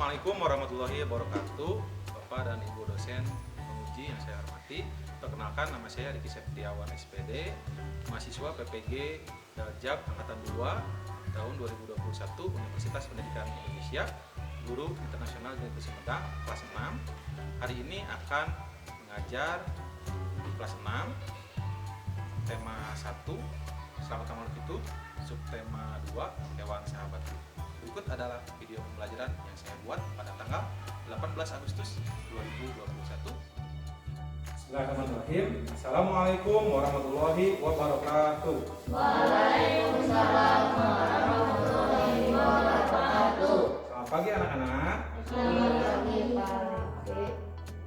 Assalamualaikum warahmatullahi wabarakatuh. Bapak dan Ibu dosen penguji yang saya hormati, perkenalkan nama saya Riki Septiawan SPD, mahasiswa PPG Daljab Angkatan 2 tahun 2021 Universitas Pendidikan Indonesia, guru internasional Negeri Sumedang kelas 6. Hari ini akan mengajar di kelas 6 tema 1 Selamat Makhluk Hidup, subtema 2 Hewan Sahabat. Berikut adalah video pembelajaran yang saya buat pada tanggal 18 Agustus 2021. Bismillahirrahmanirrahim. Assalamualaikum warahmatullahi wabarakatuh. Waalaikumsalam warahmatullahi wabarakatuh. Selamat pagi anak-anak. Selamat pagi Pak.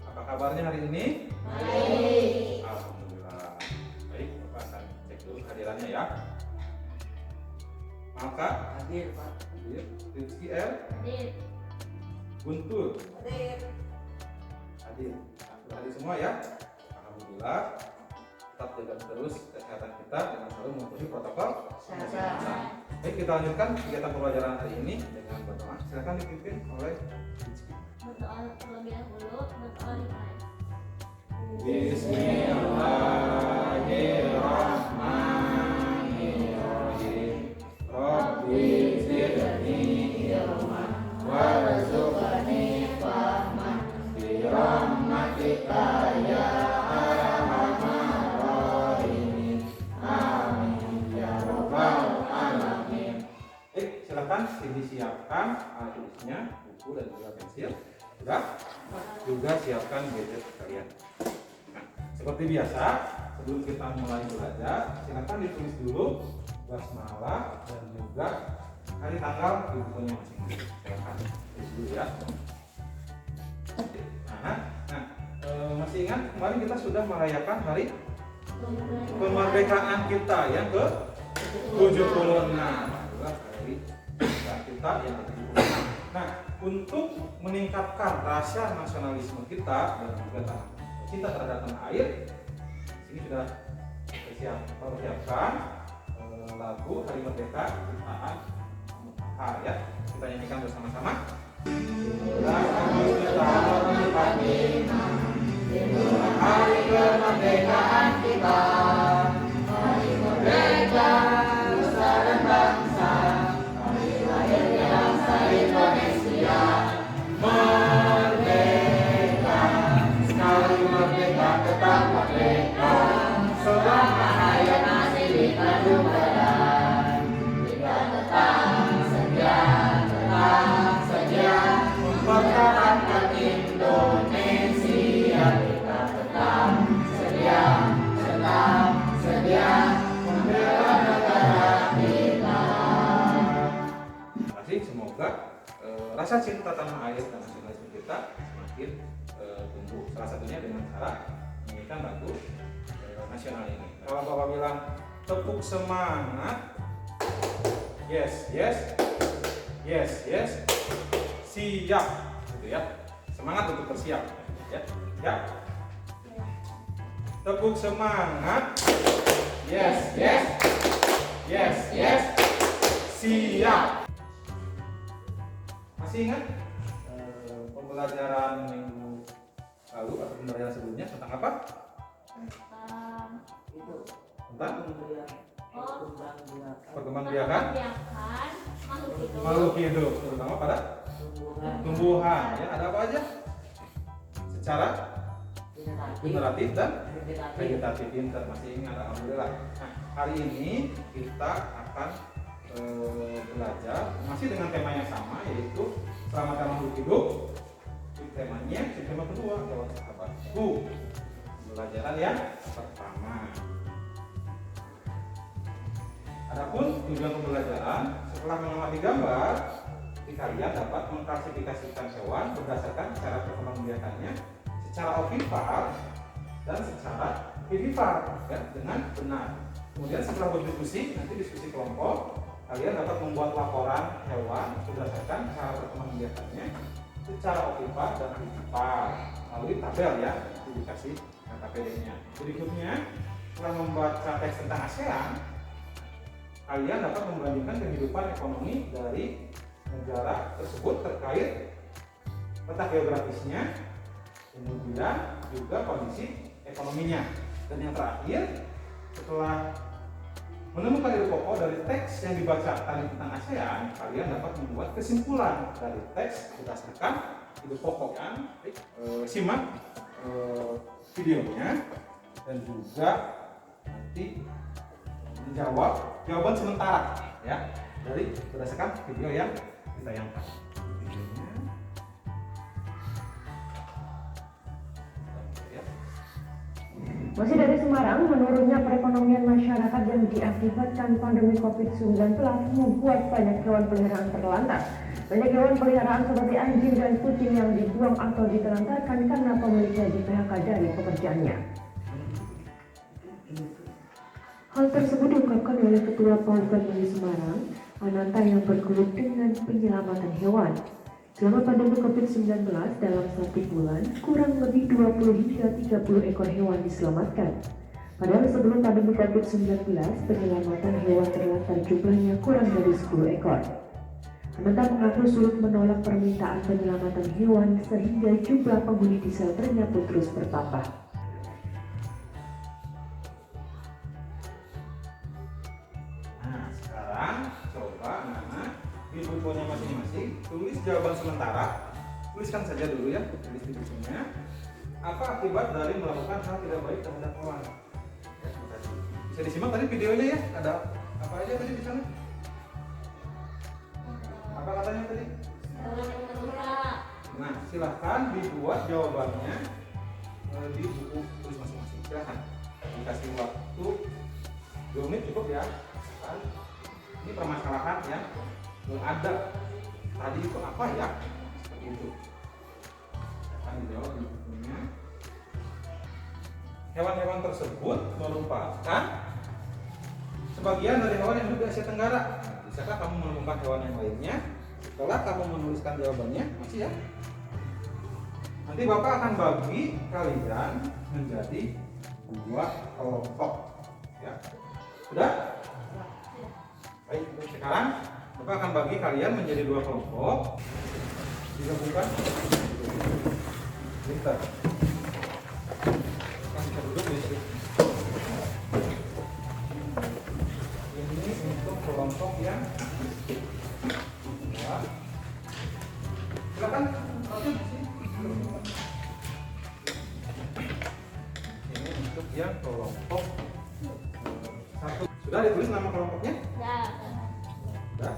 Apa kabarnya hari ini? Baik. Alhamdulillah. Baik, Bapak akan cek dulu kehadirannya ya. Maka Hadir Pak. hadir. Rizky L. Hadir. Guntur Hadir. hadir. Sudah hadir semua ya. Alhamdulillah. Tetap jaga terus kesehatan kita dengan selalu mematuhi protokol kesehatan. Baik, kita lanjutkan kegiatan pembelajaran hari ini dengan berdoa. Silakan dipimpin oleh Rizky. Berdoa terlebih dahulu. Berdoa dimulai. Bismillahirrahmanirrahim. Rabbi zidni ilman warzuqni fahman bi rahmatika ya arhamar rahimin. Amin ya rabbal alamin. Silakan disiapkan alat tulisnya, buku dan juga pensil. Sudah? Juga siapkan gadget kalian. Nah, seperti biasa, sebelum kita mulai belajar, silakan ditulis dulu basmalah dan juga hari tanggal di bukunya masing-masing. Silakan tulis dulu ya. Masih ingat kemarin kita sudah merayakan hari kemerdekaan kita yang ke-76. Adalah hari kemerdekaan kita yang ke-76. Nah, untuk meningkatkan rasa nasionalisme kita dan juga cinta terhadap tanah air, di sini sudah persiapkan lagu Hari Merdeka ciptaan Muhammad ya. Kita nyanyikan bersama-sama. Hari kemerdekaan kita, hari merdeka nusa dan bangsa, hari lahirnya bangsa Indonesia. Merdeka, sekali merdeka tetap merdeka, selama hayat masih di kandung badan. Kita tetap setia mempertahankan Indonesia. Kita tetap setia membela negara kita. Terima kasih, semoga rasa cinta tanah air dan nasionalisme kita semakin tumbuh. Salah satunya dengan cara menyanyikan lagu nasional ini. Kalau Bapak bilang tepuk semangat, yes, siap, gitu ya. Semangat untuk bersiap, ya. Tepuk semangat, yes, siap. Masih ingat pembelajaran minggu lalu atau pembelajaran sebelumnya tentang apa? Tentang perkembangbiakan makhluk hidup, terutama pada tumbuhan. Ya, ada apa aja? Secara generatif dan vegetatif. Pinter, masih ingat, alhamdulillah. Nah, hari ini kita akan belajar masih dengan tema yang sama, yaitu selamatkan makhluk hidup. Temanya tema kedua, hewan sahabatku. Pembelajaran yang pertama. Adapun tujuan pembelajaran, setelah mengamati gambar, kalian dapat mengklasifikasikan hewan berdasarkan cara perkembangbiakannya secara ovipar dan secara vivipar ya, dengan benar. Kemudian setelah berdiskusi, nanti diskusi kelompok, kalian dapat membuat laporan hewan berdasarkan cara perkembangbiakannya secara ovipar dan vivipar melalui tabel ya, dikasih KPD-nya. Berikutnya, setelah membaca teks tentang ASEAN, kalian dapat membandingkan kehidupan ekonomi dari negara tersebut terkait letak geografisnya, kemudian juga kondisi ekonominya. Dan yang terakhir, setelah menemukan ide pokok dari teks yang dibacakan tentang ASEAN, kalian dapat membuat kesimpulan dari teks berdasarkan ide pokok kan. Simak videonya dan juga nanti menjawab jawaban sementara ya dari berdasarkan video yang ditayangkan. Masih dari Semarang, menurunnya perekonomian masyarakat yang diakibatkan pandemi COVID-19 membuat banyak hewan peliharaan terlantar. Banyak hewan peliharaan seperti anjing dan kucing yang dibuang atau ditelantarkan karena pemiliknya di PHK dari pekerjaannya. Hal tersebut diungkapkan oleh Ketua PAUD Permili Semarang, Ananta, yang bergelut dengan penyelamatan hewan. Selama pandemi COVID-19, dalam 1 bulan, kurang lebih 20 hingga 30 ekor hewan diselamatkan. Padahal sebelum pandemi COVID-19, penyelamatan hewan terlantar jumlahnya kurang dari 10 ekor. Ananta mengaku sulit menolak permintaan penyelamatan hewan sehingga jumlah penghuni di shelternya pun terus bertambah. Nah, sekarang coba anak-anak di bukunya masing-masing tulis jawaban sementara. Tuliskan saja dulu ya, tulis di bukunya. Apa akibat dari melakukan hal tidak baik terhadap hewan? Ya, bisa disimak tadi videonya ya. Ada apa aja tadi di sana? Apa katanya tadi? Nah, silahkan dibuat jawabannya di buku tulis masing-masing. Silahkan. Dikasih waktu 2 menit cukup ya. Ini permasalahan yang belum ada. Tadi itu apa ya? Seperti itu. Akan dijawab di bukunya. Hewan-hewan tersebut merupakan sebagian dari hewan yang hidup di Asia Tenggara. Bisakah kamu menemukan hewan yang lainnya? Setelah kamu menuliskan jawabannya, masih ya? Nanti Bapak akan bagi kalian menjadi 2 kelompok. Ya. Sudah? Baik, sekarang Bapak akan bagi kalian menjadi 2 kelompok. Digabungkan. Bentar. Kan bisa duduk di sini. Ini untuk kelompok yang kedua. Silakan. Ini untuk yang kelompok 1. Sudah ditulis nama kelompoknya? Sudah.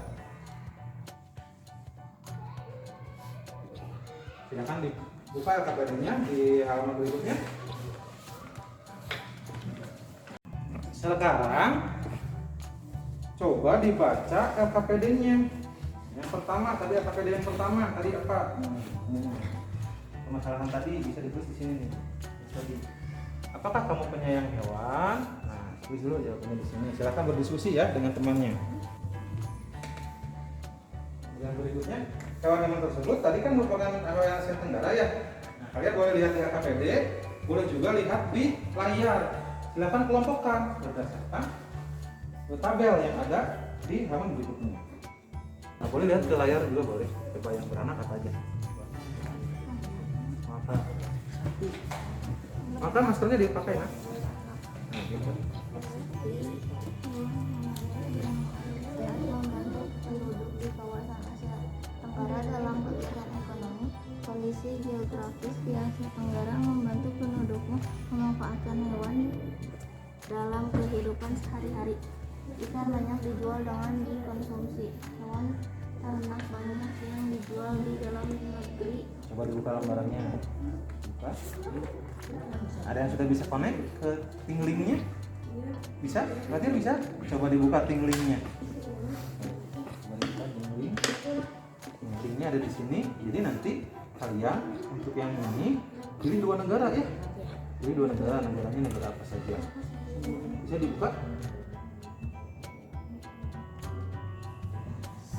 Silakan dibuka LKPD-nya di halaman berikutnya. Sekarang coba dibaca LKPD-nya. Yang pertama tadi LKPD yang pertama tadi apa? Permasalahan tadi bisa ditulis di sini nih. Tadi. Apakah kamu penyayang hewan? Nah, tulis dulu jawabannya di sini. Silakan berdiskusi ya dengan temannya. Yang berikutnya, hewan-hewan tersebut tadi kan merupakan hewan Asia Tenggara ya. Nah, kalian boleh lihat di LKPD, boleh juga lihat di layar. Silakan kelompokkan berdasarkan tabel yang ada di halaman berikutnya. Nah, boleh lihat ke layar juga boleh. Coba yang beranak apa aja. Maka maskernya dipakai nah. Nah, gitu. Penduduk di kawasan Asia Tenggara dalam kegiatan ekonomi, kondisi geografis di Asia Tenggara membantu penduduknya memanfaatkan hewan dalam kehidupan sehari-hari. Ikan banyak dijual dengan dikonsumsi. Hewan ternak banyak yang dijual di dalam negeri. Coba dibuka lembarannya. Buka. Ada yang sudah bisa connect ke tinglingnya? Bisa? Berarti bisa? Coba dibuka tinglingnya. Coba dibuka tingling. Tinglingnya ada di sini. Jadi nanti kalian untuk yang ini pilih 2 negara ya. Pilih 2 negara. Negaranya negara apa saja? Bisa dibuka?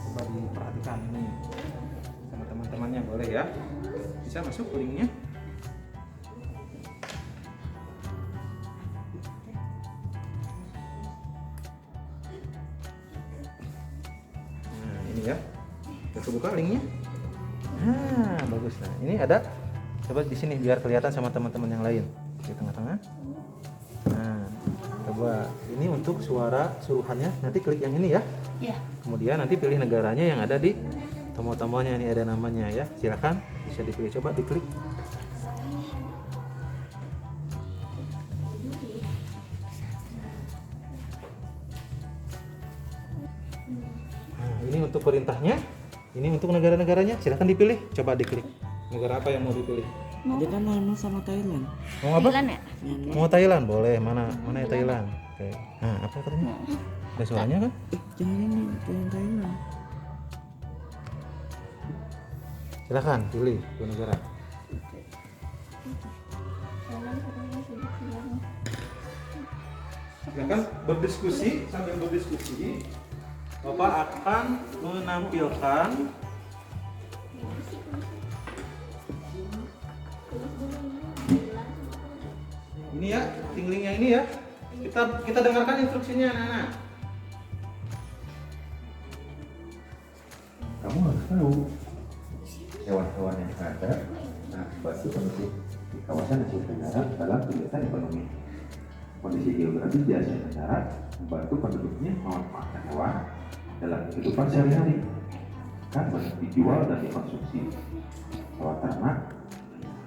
Coba diperhatikan ini sama teman-temannya boleh ya. Bisa masuk ke linknya. Nah ini ya, kita buka linknya. Bagus. Nah, ini ada, coba di sini biar kelihatan sama teman-teman yang lain di tengah-tengah. Nah, coba ini untuk suara suruhannya. Nanti klik yang ini ya. Iya. Kemudian nanti pilih negaranya yang ada di tombol-tombolnya. Ini ada namanya ya. Silakan bisa dipilih. Coba diklik. Nah, ini untuk perintahnya. Ini untuk negara-negaranya. Silakan dipilih. Coba diklik. Negara apa yang mau dipilih? Dia kan Myanmar sama Thailand. Mau apa? Thailand ya? Mau Thailand? Boleh. Mana ya Thailand? Oke. Nah, apa katanya? Ada suaranya kan? Jangan ini, jangan Thailand. Silakan pilih dua negara. Silakan berdiskusi, sambil berdiskusi Bapak akan menampilkan ini ya, tinglingnya ini ya. Kita dengarkan instruksinya anak-anak. Kamu harus tahu hewan-hewan yang ada membantu penduduk di kawasan Asia Tenggara dalam kegiatan ekonomi. Kondisi geografis di Asia Tenggara membantu penduduknya memanfaatkan hewan dalam kehidupan sehari-hari, kan banyak dijual dan dikonsumsi. Hewan ternak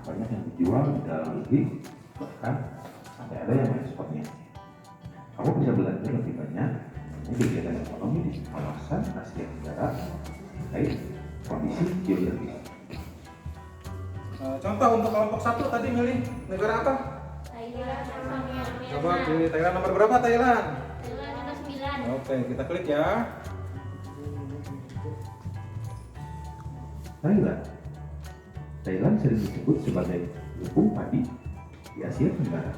banyak yang dijual di dalam negeri, bahkan sampai ada yang mengekspornya. Kamu bisa belajar lebih banyak mengenai kegiatan ekonomi di kawasan Asia Tenggara terkait kondisi geografis. Contoh untuk kelompok 1 tadi milih negara apa? Thailand sama Myanmar. Coba pilih Thailand nomor berapa Thailand? Thailand nomor 9. Oke, kita klik ya. Thailand sering disebut sebagai lumbung padi di Asia Tenggara.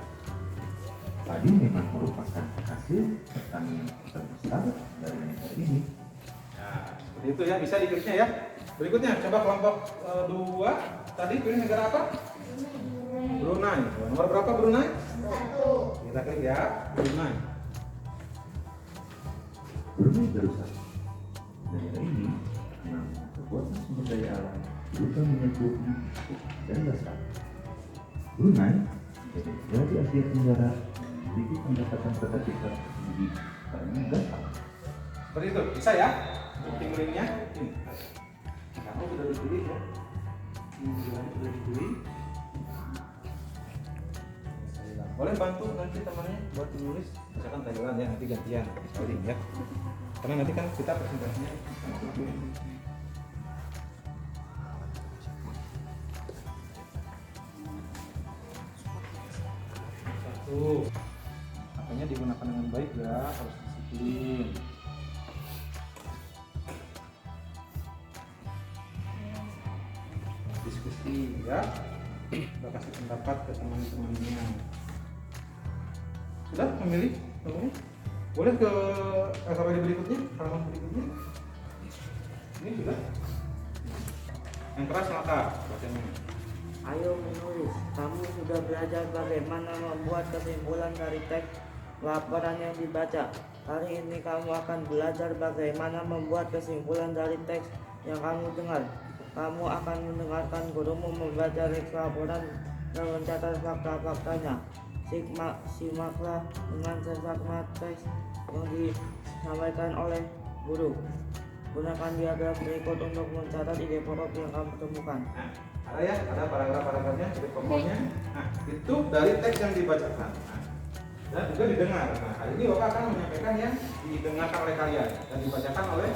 Padi memang merupakan hasil pertanian terbesar dari negara ini. Nah, seperti itu ya, bisa dikliknya ya. Berikutnya, coba kelompok 2 tadi pilih negara apa? Brunei. Nomor berapa Brunei? 1. Kita klik ya, Brunei. Brunei Darussalam. Negara ini menanggung kekuatan sumber daya alam berupa minyak bumi dan gas alam. Brunei menjadi negara di Asia Tenggara memiliki pendapatan per kapita tertinggi karena gas alam. Seperti itu, bisa ya? Booking linknya ini. Kamu sudah dipilih ya? Ini sudah dipilih. Boleh bantu nanti temannya buat menulis, misalkan Thailand ya, nanti gantian saling ya. Karena nanti kan kita presentasinya. Satu, makanya digunakan dengan baik ya, harus disiplin. Diskusi ya, kita kasih pendapat ke teman-temannya. Sudah memilih temannya? Boleh ke alfabet berikutnya, halaman berikutnya. Ini sudah. Yang keras maka bacanya. Ayo menulis. Kamu sudah belajar bagaimana membuat kesimpulan dari teks laporan yang dibaca. Hari ini kamu akan belajar bagaimana membuat kesimpulan dari teks yang kamu dengar. Kamu akan mendengarkan gurumu membaca teks laporan dan mencatat fakta-faktanya. Simaklah dengan seksama teks yang disampaikan oleh guru. Gunakan diagram berikut untuk mencatat ide pokok yang kamu temukan. Nah, ada ya, ada paragraf-paragrafnya, ide pokoknya. Nah, itu dari teks yang dibacakan. Nah, dan juga didengar. Nah, hari ini Bapak akan menyampaikan yang didengarkan oleh kalian dan dibacakan oleh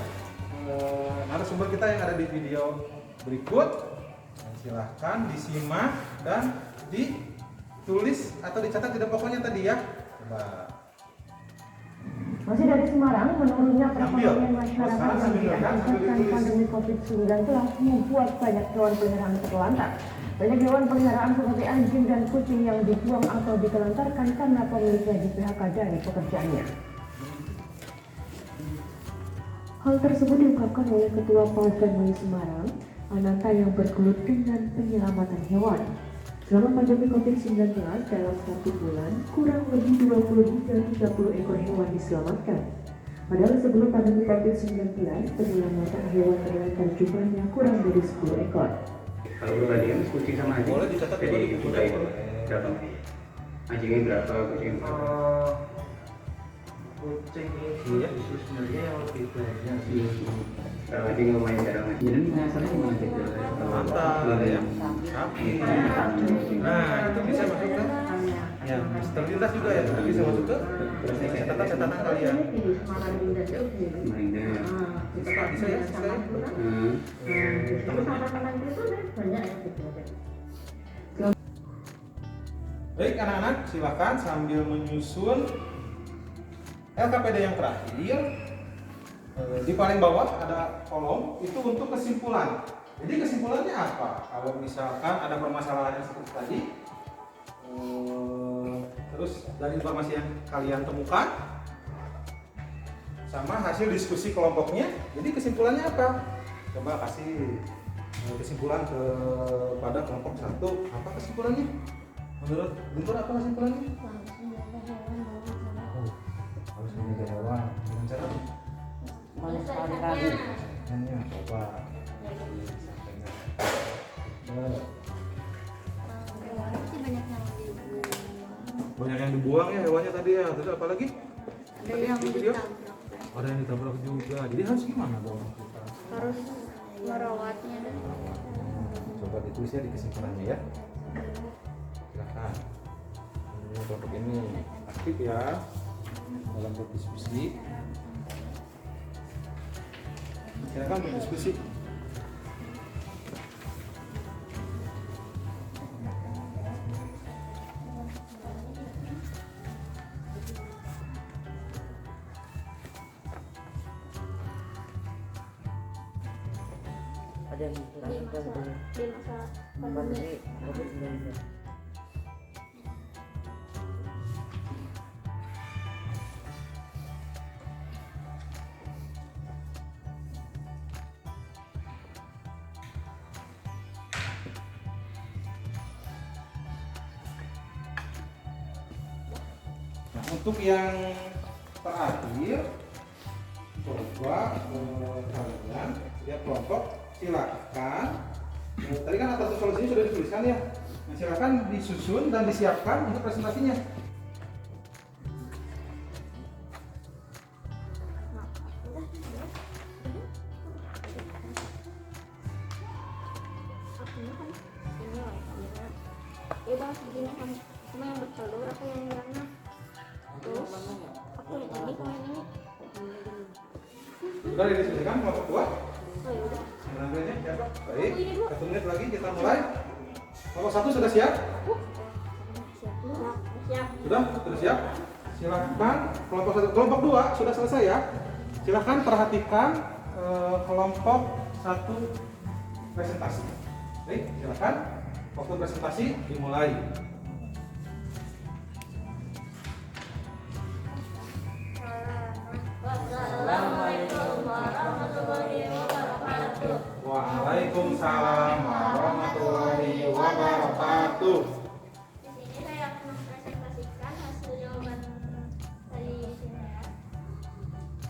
narasumber kita yang ada di video berikut. Nah, silahkan disimak dan ditulis atau dicatat ide pokoknya tadi ya. Coba. Masih dari Semarang, menurunnya perekonomian masyarakat yang diakibatkan pandemi COVID-19 membuat banyak hewan peliharaan terlantar. Banyak hewan peliharaan seperti anjing dan kucing yang dibuang atau ditelantarkan karena pemiliknya di PHK dari pekerjaannya. Hal tersebut diungkapkan oleh Ketua PAUD Family Semarang, Ananta, yang bergelut dengan penyelamatan hewan. Selama pandemi COVID-19 dalam 1 bulan, kurang lebih 20 hingga 30 ekor hewan diselamatkan. Padahal sebelum pandemi COVID-19, penyelamatan hewan ternyata jumlahnya kurang dari 10 ekor. Kalau perbandingan kucing sama anjing, Boleh dicatat juga di buku jumlah dapur. berapa? Anjingnya berapa, kucing berapa? Kucing itu sebenarnya yang lebih banyak sih. Kalau anjing lumayan jarang. Jadi biasanya gimana sih? Mata, ada yang sapi. Nah, itu bisa masuk ke ya, terlintas juga ya, itu bisa masuk ke catatan kalian. Marinda ya. Bisa ya, bisa ya. Baik anak-anak, silakan sambil menyusun LKPD yang terakhir. Di paling bawah ada kolom itu untuk kesimpulan. Jadi kesimpulannya apa? Kalau misalkan ada permasalahan yang seperti tadi, terus dari informasi yang kalian temukan sama hasil diskusi kelompoknya, jadi kesimpulannya apa? Coba kasih kesimpulan kepada kelompok 1. Apa kesimpulannya? Menurut Guntur apa kesimpulannya? Harus menjaga hewan dengan cara Melestarikannya. coba banyak yang dibuang ya hewannya tadi ya. Terus apa lagi? Ada yang ditabrak. Ada yang ditabrak juga. Jadi harus gimana dong kita? Harus merawatnya dan Coba ditulis ya di kesimpulannya ya. Silakan. Ini kelompok ini aktif ya dalam berdiskusi. Silakan berdiskusi. Ada yang di dilakukan masa pandemi. pandemi COVID-19. Nah, untuk yang terakhir, coba kalian setiap kelompok silakan. Tadi kan atas solusinya sudah dituliskan ya. Nah, silakan disusun dan disiapkan untuk presentasinya. Ya bang, segini kan cuma yang bertelur apa yang beranak. Terus aku yang ini sama yang ini. Sudah didiskusikan kelompok 2. Oh ya udah. Penampilannya siapa? Baik, 1 menit lagi kita mulai. Kelompok 1 sudah siap? Siap. Siap. Sudah siap? Silakan kelompok 1, kelompok 2 sudah selesai ya. Silakan perhatikan kelompok 1 presentasi. Baik, silakan. Waktu presentasi dimulai. Assalamualaikum warahmatullahi wabarakatuh. Waalaikumsalam warahmatullahi wabarakatuh. Di sini saya akan mempresentasikan hasil jawaban dari sini ya.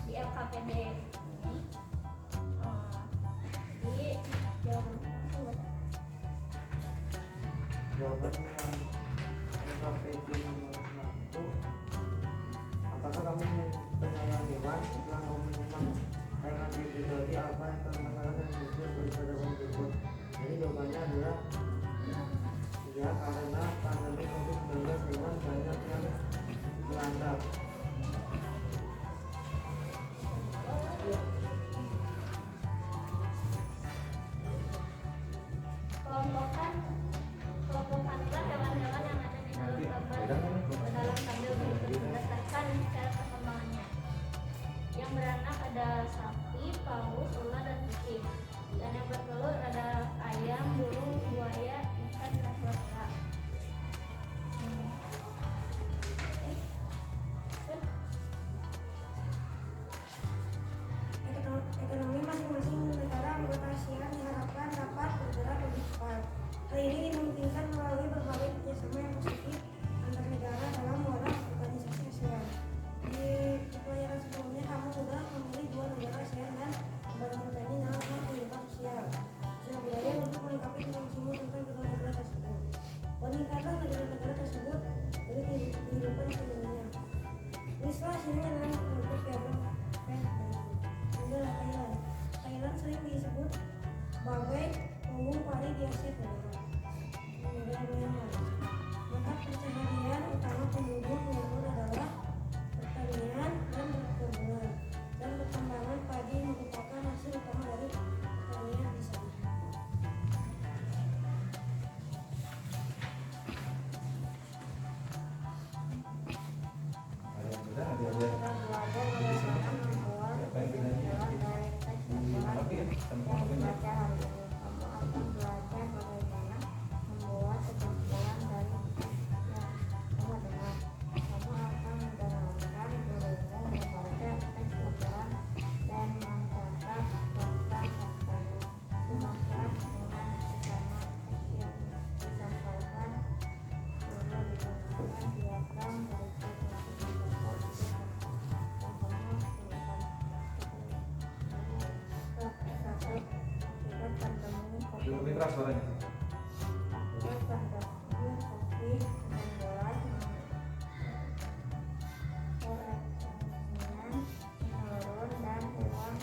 Di LKPD ini. Jadi jawaban Jawaban yang LKPD nomor 1. Apakah kamu penyayang hewan setelah menemukan tayangan video tadi apa yang permasalahan dan muncul berhadapan berikut? Jadi jawabannya adalah ya, karena pandemi COVID-19 hewan banyak yang terlantar. kelompokkanlah hewan-hewan yang ada di dalam gambar ke dalam tabel berikut berdasarkan cara perkembangannya. Yang beranak ada sapi, paus, ular, dan kucing. Dan yang bertelur ada Asia Tenggara. Negara Myanmar. Mata pencaharian utama penduduk Myanmar adalah pertanian dan perkebunan, dan pertambangan padi merupakan hasil utama dari pertanian di sana. Kita belajar bagaimana membuat kesimpulan dari teks sejarah yang dibaca hari ini. Kamu akan belajar bagaimana membuat kesimpulan dari teks yang kamu dengar. Kamu akan mendengarkan gurumu membaca teks pelajaran dan mencatat fakta-faktanya. Simaklah dengan seksama teks yang disampaikan. Guru digunakan diagram berikut untuk membentuk contohnya akibat pandemi Lebih keras suaranya. akibat pandemi COVID-19 perekonomian menurun dan uang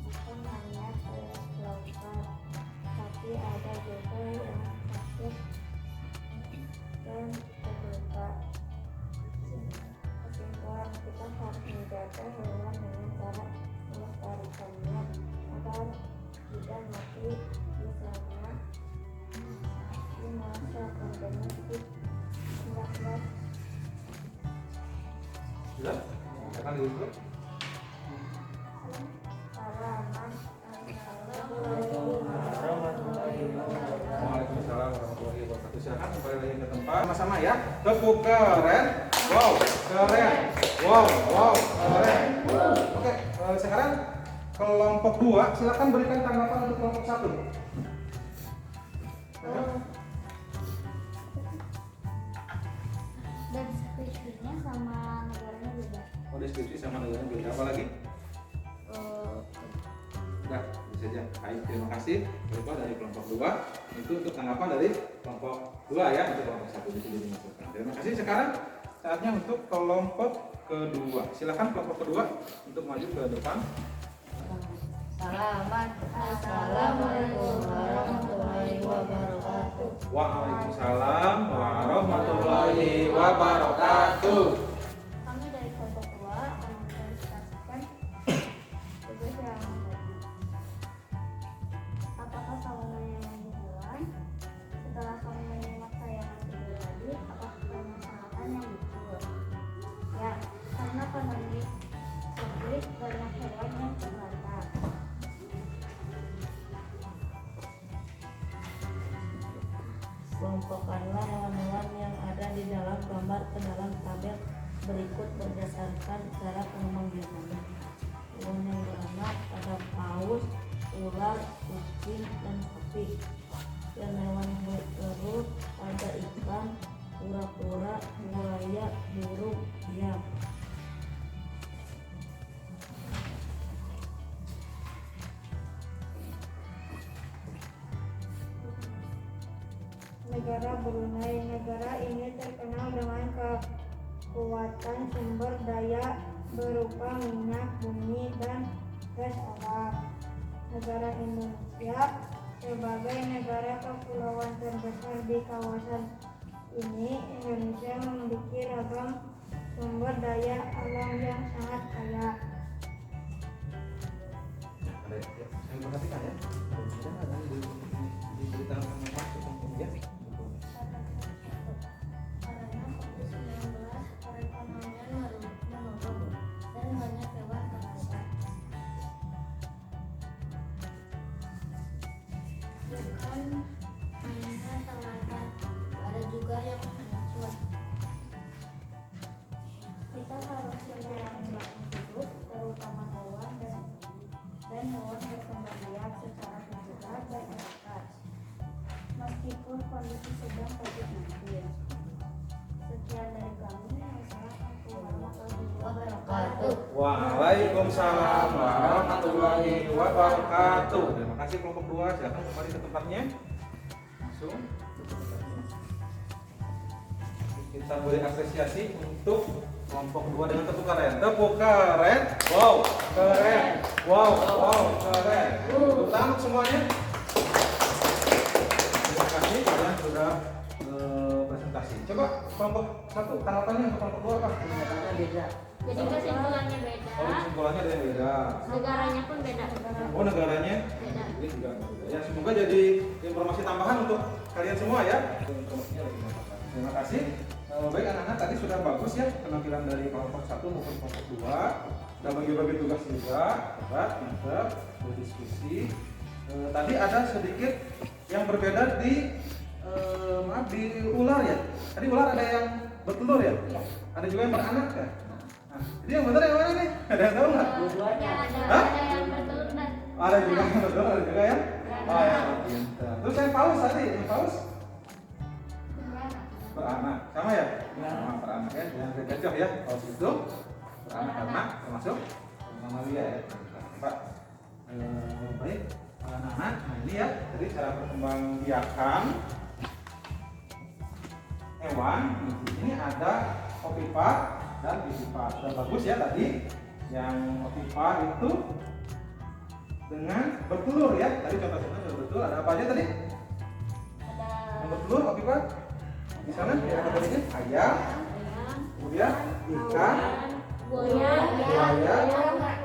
bukan hanya global, tapi ada juga yang sakit dan terluka. Kesimpulan, kita harus menjaga hewan dengan cara melestarikannya agar tidak mati di sana di masa pandemi COVID-19. Sudah? Akan dulu. Salaman. Waalaikumsalam warahmatullahi wabarakatuh. Silakan kembali lagi ke tempat. Sama-sama ya. Tepuk keren. Wow, keren. Wow, keren. Oke, sekarang kelompok 2 silakan berikan tanggapan untuk kelompok 1. Deskripsinya sama negaranya beda. Oh, deskripsi sama negaranya beda. Apa lagi? Udah, bisa saja. Baik, terima kasih. Baiklah dari kelompok 2 itu untuk tanggapan dari kelompok 2 ya, untuk kelompok 1 di sini dimasukkan. Terima kasih. Sekarang saatnya untuk kelompok kedua. Silakan kelompok kedua untuk maju ke depan. Assalamualaikum warahmatullahi wabarakatuh. Waalaikumsalam warahmatullahi wabarakatuh. Kami dari kelompok 2 akan mempresentasikan tugas yang tadi. Apakah kamu menyayangi hewan? Setelah kamu menyimak tayangan video tadi, apakah kamu merasakan yang muncul? Ya, karena pandemi COVID banyak hewan yang terlantar. Kelompokkanlah hewan-hewan yang ada di dalam gambar ke dalam tabel berikut berdasarkan cara pemanggilannya. Hewan yang beranak ada paus, ular, kucing, dan sapi. Dan hewan yang bertelur ada ikan, kura-kura, buaya, burung, ayam. Negara Brunei. Negara ini terkenal dengan kekuatan sumber daya berupa minyak bumi dan gas alam. Negara Indonesia sebagai negara kepulauan terbesar di kawasan ini, Indonesia memiliki ragam sumber daya alam yang sangat kaya. Saya perhatikan ya. Jangan diberitahu sama Pak ya. Karena COVID-19 perekonomian menurun dan banyak hewan terlantar. Bukan hanya terlantar, ada juga yang muncul. Kita harus menyayangi makhluk hidup, terutama hewan dan hewan berkembang biak secara natural dan efikasi. Meskipun kondisi sedang COVID-19. Sekian dari kami. Wassalamualaikum warahmatullahi wabarakatuh. Waalaikumsalam warahmatullahi wabarakatuh. Terima kasih kelompok 2. Silakan kembali ke tempatnya. Langsung. Kita beri apresiasi untuk Kelompok 2 dengan tepuk keren. Tepuk keren. Wow, keren. Wow, wow, keren. Tepuk tangan untuk semuanya. Terima kasih kalian sudah presentasi. Coba kelompok 1 tanggapannya untuk kelompok 2 apa? Beda. Jadi kesimpulannya beda. Oh, kesimpulannya ada yang beda. Negaranya pun beda. Oh, negaranya Beda. ini juga beda. Ya, semoga jadi informasi tambahan untuk kalian semua ya. Informasinya lebih mantap. Terima kasih. Baik anak-anak, tadi sudah bagus ya penampilan dari kelompok 1 maupun kelompok 2. Sudah bagi-bagi tugas juga, hebat, pinter, berdiskusi. Tadi ada sedikit yang berbeda di di ular ya. Tadi ular ada yang bertelur ya? Iya. Ada juga yang beranak ya? Nah, jadi yang benar yang mana nih? Ada yang tahu nggak? Ya, Hah? ada yang bertelur dan Ada juga yang betul, ada juga yang? Oh ya, pintar. Terus yang paus tadi, yang paus? Beranak, sama ya? Sama beranak ya, jangan gajah ya. Paus itu beranak termasuk mamalia ya. Pak, baik, anak-anak. Nah ini ya, jadi cara perkembangbiakan hewan. Ini ada opipar dan bipipar. Sudah bagus ya tadi. Yang opipar itu dengan bertelur ya. Tadi contoh-contohnya sudah bertelur. Ada apa aja tadi? Yang bertelur opipar. Di sana ya kategorinya ayam, kemudian ikan, buaya,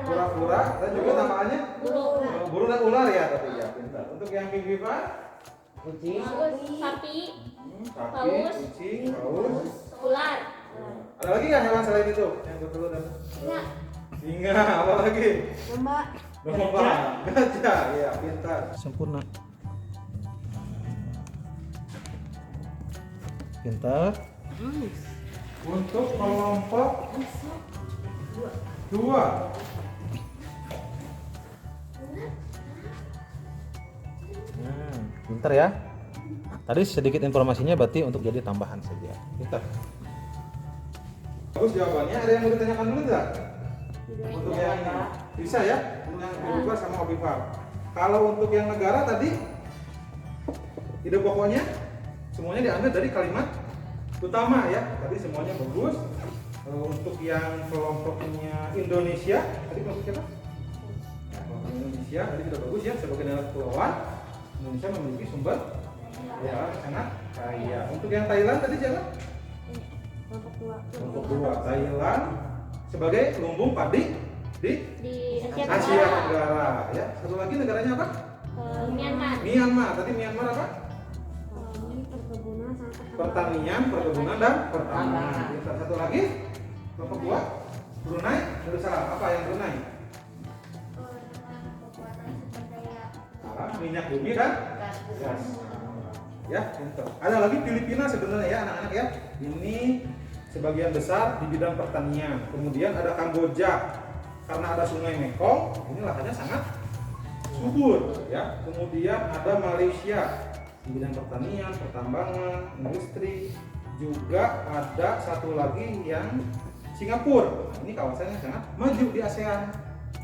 kura-kura, dan juga tambahannya burung dan ular ya tadi ya. Pintar. Untuk yang bipipar, Kucing. sapi, sapi, kucing, paus, ular. Ada lagi nggak hewan selain itu yang bertelur dan singa? Apa lagi? Domba. Domba, gajah, ya pintar. Sempurna. Pintar. Untuk kelompok 2. Pintar ya. Tadi sedikit informasinya berarti untuk jadi tambahan saja. Pintar. Bagus jawabannya. Ada yang mau ditanyakan dulu nggak? Untuk yang ini bisa ya, untuk yang bipipar sama opipar. Kalau untuk yang negara tadi, ide pokoknya semuanya diambil dari kalimat utama ya. Tadi semuanya bagus. Untuk yang kelompoknya Indonesia, tadi kelompok siapa? Ya, kelompok Indonesia tadi sudah bagus ya. Sebagai negara kepulauan, Indonesia memiliki sumber ya sangat kaya. Untuk yang Thailand tadi siapa? Kelompok 2. Thailand sebagai lumbung padi di Asia Tenggara ya. Satu lagi negaranya apa? Myanmar. Myanmar. Tadi Myanmar apa? Pertanian, perkebunan dan pertambangan. Satu lagi kelompok 2 Brunei. Apa yang Brunei? Minyak bumi dan gas. Ya, pintar. Ada lagi Filipina sebenarnya ya anak-anak ya. Ini sebagian besar di bidang pertanian. Kemudian ada Kamboja karena ada Sungai Mekong, ini lahannya sangat subur ya. Kemudian ada Malaysia di bidang pertanian, pertambangan, industri. Juga ada satu lagi yang Singapura. Nah, ini kawasannya sangat maju di ASEAN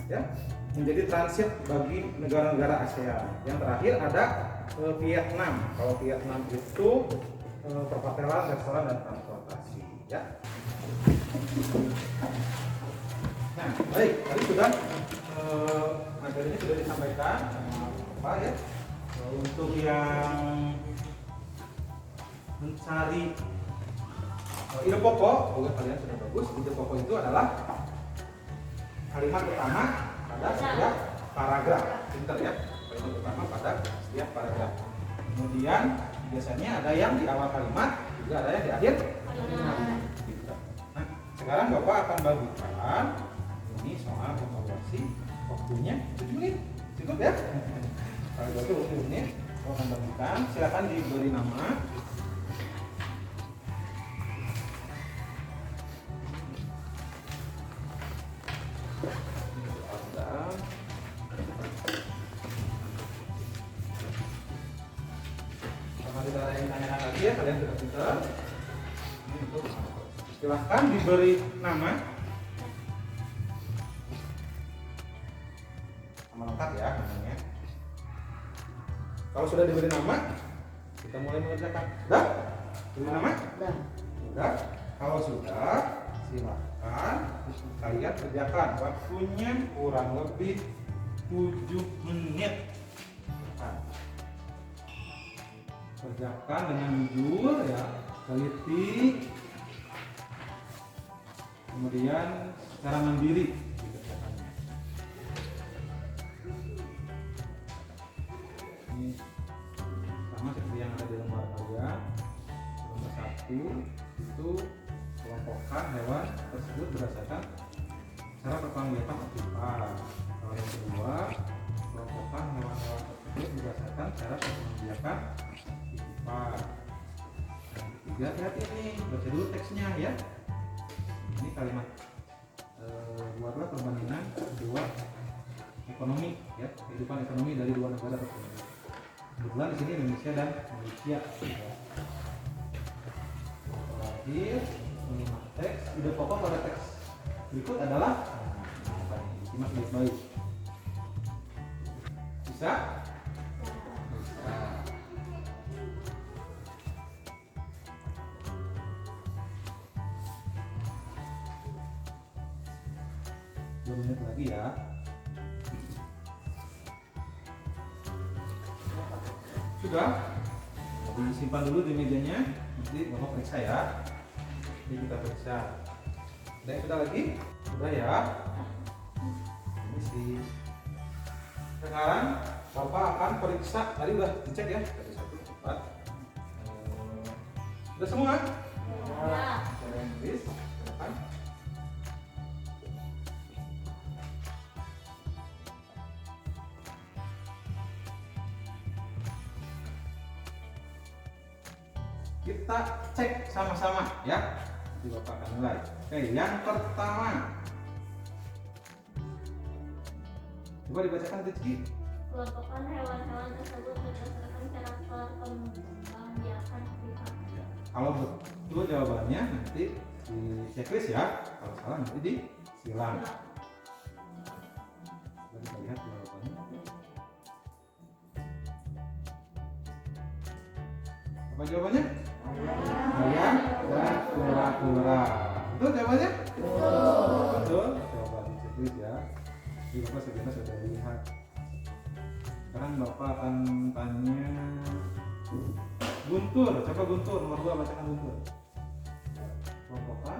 ya. Menjadi transit bagi negara-negara ASEAN. Yang terakhir ada Vietnam. Kalau Vietnam itu perhotelan, restoran dan transportasi ya. Nah, baik, tadi sudah materinya sudah disampaikan apa ya? Untuk yang mencari ide pokok, juga kalian sudah bagus. Ide pokok itu adalah kalimat utama pada setiap paragraf. Pinter ya, kalimat utama pada setiap paragraf. Kemudian biasanya ada yang di awal kalimat, juga ada yang di akhir kalimat. Pinter. Nah, sekarang Bapak akan bagikan ini soal evaluasi waktunya 7 menit. Cukup ya? Kalau itu 7 menit, Bapak akan bagikan. Silakan diberi nama. Ya, kalian sudah pintar. Silahkan diberi nama lengkap ya namanya. Kalau sudah diberi nama, kita mulai mengerjakan. Sudah? Diberi nama? Sudah. Kalau sudah, silakan kelompokan, kalian kerjakan. Waktunya kurang lebih 7 menit. Kerjakan dengan jujur ya, teliti, kemudian secara mandiri dikerjakannya. Ini sama seperti yang ada di lembar kalian. Nomor 1 itu kelompokkan hewan tersebut berdasarkan cara perpanjatan aktivitas. Kalau yang kedua, kelompokkan hewan-hewan tersebut berdasarkan cara perpanjatan aktivitas. Yang ketiga, hati ini baca dulu teksnya ya. Ini kalimat buatlah perbandingan dua ekonomi ya, kehidupan ekonomi dari dua negara tersebut. Kebetulan di sini Indonesia dan Malaysia. Ya. Terakhir, menyimak teks. Ide pokok pada teks berikut adalah simak baik-baik. Bisa? Bisa. 2 menit lagi ya. Sudah? Disimpan dulu di mejanya. Nanti Bapak periksa ya. Ini kita periksa. Ada yang sudah lagi? Sudah ya. Ini sih. Sekarang Bapak akan periksa. Tadi udah dicek ya. Tadi 1, 4. Sudah semua? Ya. Please. Silakan. Kita cek sama-sama ya. Nanti Bapak akan mulai. Oke, yang pertama. Coba dibacakan Rizky. Kelompokkan hewan-hewan tersebut berdasarkan cara perkembangbiakan aktivitas. Ya. Kalau betul jawabannya nanti di checklist ya. Kalau salah nanti disilang. Coba kita lihat jawabannya. Apa jawabannya? Ayam dan kura-kura. Betul jawabannya? Betul. Coba dicek ya. Jadi Bapak sebenarnya sudah lihat. Sekarang Bapak akan tanya Guntur. Coba Guntur nomor 2 bacakan Guntur. Kelompokkan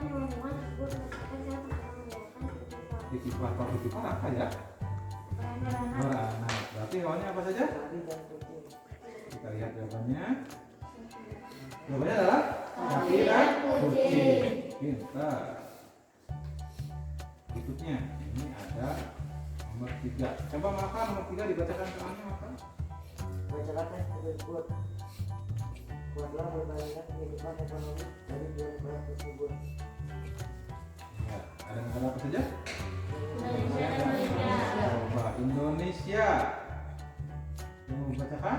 hewan-hewan tersebut berdasarkan cara perkembangbiakan aktivitas. titipan. Kalau titipan apa ya? Beranak. Berarti hewannya apa saja? Kita lihat jawabannya. Jawabannya adalah sapi dan kucing. Pintar. Berikutnya ini ada nomor 3. Coba maka nomor 3 dibacakan soalnya maka. Masyarakat tersebut buatlah perbandingan kehidupan ekonomi dari dua negara tersebut. Ya, ada negara apa saja? Indonesia dan Malaysia. Coba Indonesia. Yang mau dibacakan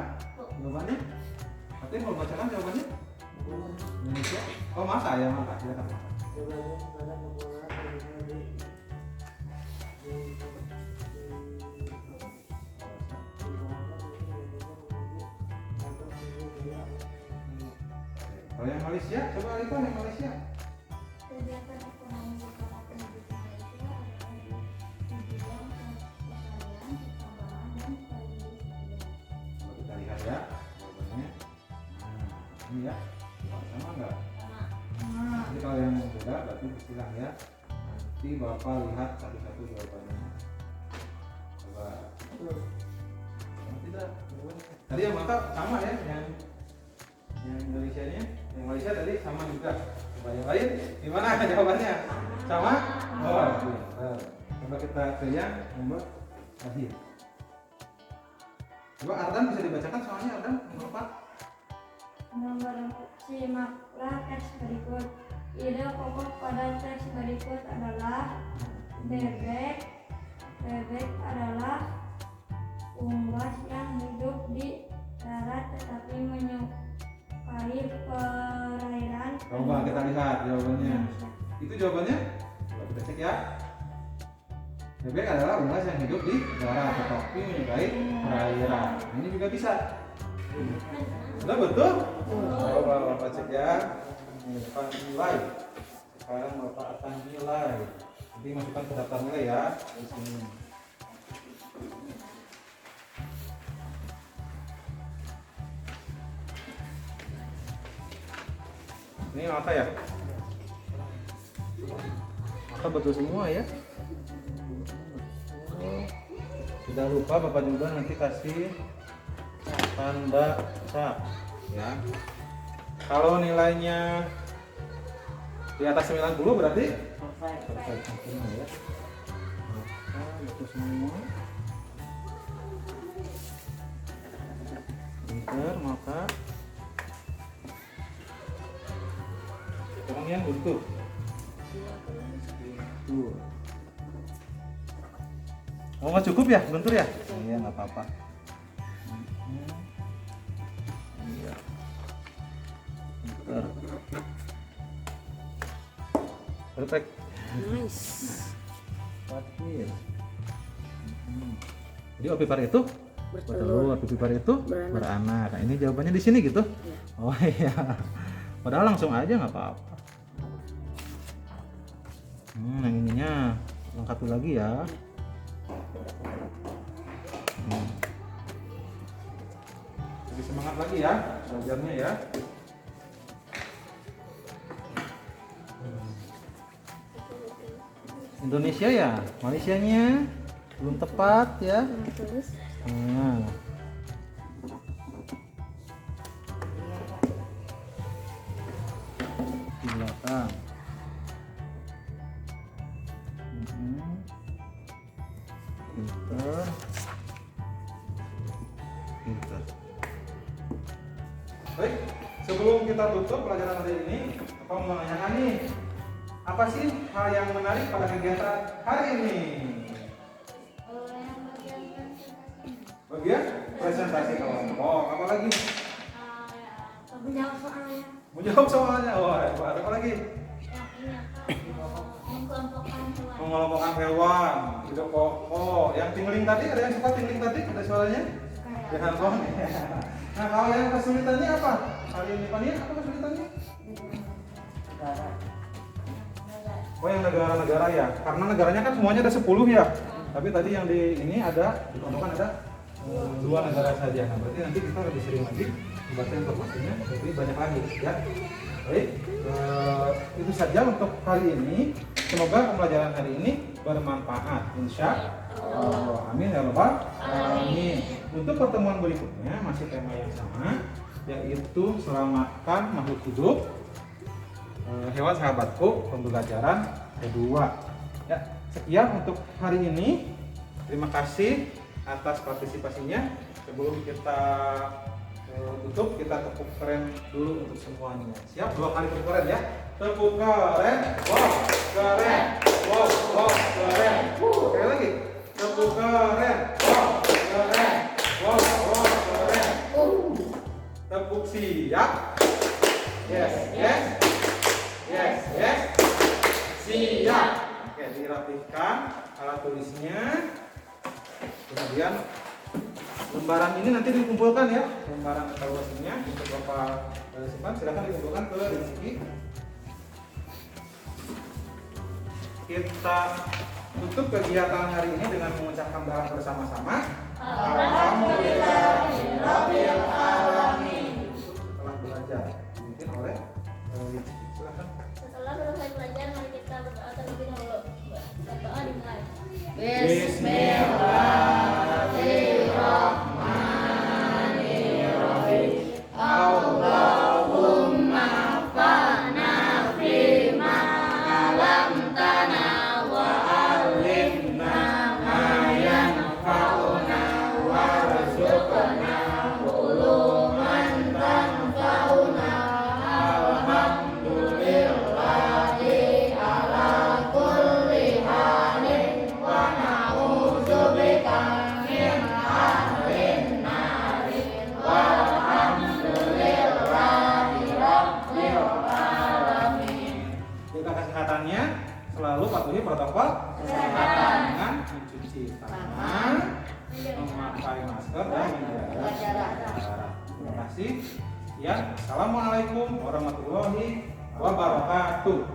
jawabannya? Artinya mau bacakan jawabannya? Indonesia. Oh maka ya maka. Silakan maka. Jawabannya pada pembuatan dari Kalau yang Malaysia, coba Alifan yang Malaysia. Kegiatan ekonomi utama penduduk Malaysia adalah di bidang pertanian, pertambangan, dan perindustrian. Coba kita lihat ya jawabannya. Nah, ini ya. Sama enggak? Jadi kalau yang beda berarti disilang ya. Nanti Bapak lihat satu-satu jawabannya. Coba. Tidak. Tadi yang maka sama ya yang Indonesia-nya, yang Malaysia tadi sama juga. Coba yang lain gimana jawabannya? Sama? Oh, pintar. Coba kita ke yang nomor terakhir. Coba Ardan bisa dibacakan soalnya Ardan nomor 4. Nomor simaklah teks berikut. Ide pokok pada teks berikut adalah bebek. Bebek adalah unggas yang hidup di darat tetapi menyukai perairan. Coba kita lihat jawabannya. Itu jawabannya? Coba kita cek ya. Bebek adalah unggas yang hidup di darat tetapi menyukai perairan. Ini juga bisa. Sudah betul? Coba Bapak cek ya. Ini depan nilai. Sekarang Bapak akan nilai. Nanti masukkan ke daftar nilai ya di sini. Ini mata ya? Mata betul semua ya? Tidak lupa Bapak juga nanti kasih tanda cap ya. Kalau nilainya di atas 90 berarti perfect sempurna ya. Maka betul semua. Pinter maka. Sekarang yang bentuk. Tuh. Oh nggak cukup ya, bentur ya? Iya nggak apa-apa. Iya. Bentar. Perfect. Nice. Fakir. Jadi opipar itu bertelur, opipar itu beranak. Nah, ini jawabannya di sini gitu. Ya. Oh iya. Padahal langsung aja nggak apa-apa. Yang ininya lengkapi lagi ya. Lebih semangat lagi ya belajarnya ya. Indonesia ya, Malaysianya belum tepat ya. Terus Nah. Di belakang. Pinter. Pinter. Baik, sebelum kita tutup pelajaran hari ini, apa mau menanyakan nih? Apa sih hal yang menarik pada kegiatan hari ini? Bagian presentasi kelompok. Apa lagi? Menjawab soalnya. Menjawab soalnya. Wah, hebat. Apa lagi? Yang ini apa? Mengelompokkan hewan. Mengelompokkan hewan. Hidup pokok. Yang tingling tadi, ada yang suka tingling tadi? Ada suaranya? Di handphone. Nah, kalau yang kesulitannya apa? Kali ini Pak Nia, apa kesulitannya? Oh, yang negara-negara ya. Karena negaranya kan semuanya ada 10 ya. Tapi tadi yang di ini ada, di kelompokkan ada 2 negara saja. Nah, berarti nanti kita lebih sering lagi membaca informasinya lebih banyak lagi ya. Baik, itu saja untuk hari ini. Semoga pembelajaran hari ini bermanfaat. Insya Allah. Amin ya Rabbal alamin. Untuk pertemuan berikutnya masih tema yang sama, yaitu selamatkan makhluk hidup. Hewan sahabatku, pembelajaran kedua. Ya, sekian untuk hari ini. Terima kasih atas partisipasinya. Sebelum kita tutup, kita tepuk keren dulu untuk semuanya. Siap? 2 kali tepuk keren ya. Tepuk keren. Wow, keren. Wow, wow, keren. Sekali lagi. Tepuk keren. Wow, keren. Wow, wow, keren. Tepuk siap. Yes, yes. Yes, yes. Siap. Oke, dirapihkan alat tulisnya. Kemudian lembaran ini nanti dikumpulkan ya. Lembaran evaluasinya untuk Bapak simpan. Silakan dikumpulkan ke Rizky. Kita tutup kegiatan hari ini dengan mengucapkan doa bersama-sama. Alhamdulillahirabbil alamin. Telah belajar mungkin oleh Rizky. Silakan. Setelah selesai belajar, mari kita berdoa terlebih dahulu. Berdoa dimulai. Bismillahirrahmanirrahim. Allahumma fa'na bima 'allamtana wa 'allimna ma yanfa'una warzuqna uluman tanfa'una. Alhamdulillahi ala kulli halin wa na'udzubika min ahlin nari. Walhamdulillahi rabbil alamin. Jaga kesehatannya, selalu patuhi protokol kesehatan dengan mencuci tangan, memakai masker dan menjaga jarak. Terima kasih. Ya, assalamualaikum warahmatullahi wabarakatuh.